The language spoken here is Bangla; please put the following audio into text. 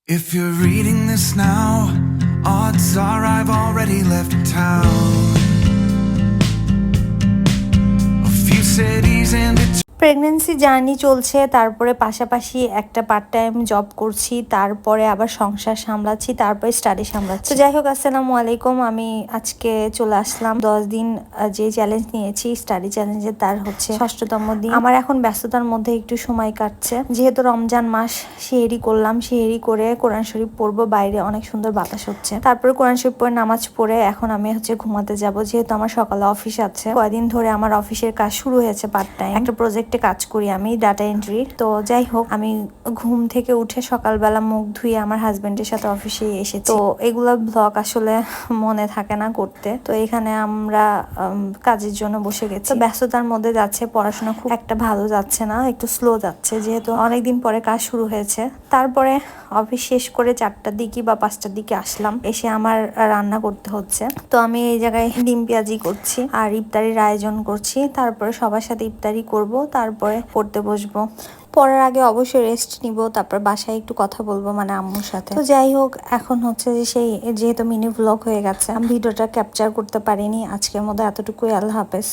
If you're reading this now, odds are I've already left town. A few cities and it's pregnancy journey চলছে, তারপরে পাশাপাশি একটা পার্ট টাইম জব করছি, তারপরে আবার সংসার সামলাচ্ছি, তারপরে স্টাডি সামলাচ্ছি। তো যাই হোক, আসসালামু আলাইকুম। আমি আজকে চলে আসলাম 10 দিন যে চ্যালেঞ্জ নিয়েছি স্টাডি চ্যালেঞ্জে, তার হচ্ছে 6তম দিন। আমার এখন ব্যস্ততার মধ্যে একটু সময় কাটছে, যেহেতু রমজান মাস। সেহেরি করলাম, সেহেরি করে কোরআন শরীফ পড়বো, বাইরে অনেক সুন্দর বাতাস হচ্ছে। তারপরে কোরআন শরীফ পড়ে নামাজ পড়ে এখন আমি হচ্ছে ঘুমাতে যাব, যেহেতু আমার সকালে অফিস আছে। কয়েকদিন ধরে আমার অফিসের কাজ শুরু হয়েছে, পার্ট টাইম একটা প্রজেক্টে কাজ করি আমি, ডাটা এন্ট্রি। তো যাই হোক, আমি ঘুম থেকে উঠে সকালবেলা মুখ ধুয়ে আমার হাজবেন্ডের সাথে অফিসে এসেছি। তো এগুলা ব্লগ আসলে মনে থাকে না করতে, তো এখানে আমরা কাজের জন্য বসে গেছি। তো ব্যস্ততার মধ্যে যাচ্ছে, পড়াশোনা খুব একটা ভালো যাচ্ছে না, একটু স্লো যাচ্ছে, যেহেতু অনেকদিন পরে কাজ শুরু হয়েছে। তারপরে অফিস শেষ করে 4টার দিকে বা 5টার দিকে আসলাম, এসে আমার রান্না করতে হচ্ছে। তো আমি এই জায়গায় ডিম পেঁয়াজি করছি আর ইফতারির আয়োজন করছি। তারপরে সবার সাথে ইফতারি করব, তারপরে পড়তে বসবো। পড়ার আগে অবশ্যই রেস্ট নিব, তারপর বাসায় একটু কথা বলবো, মানে আম্মুর সাথে। তো যাই হোক, এখন হচ্ছে যে সেই যেহেতু মিনি ব্লগ হয়ে গেছে, আমি ভিডিওটা ক্যাপচার করতে পারিনি। আজকের মধ্যে এতটুকুই। আল্লাহ হাফেজ।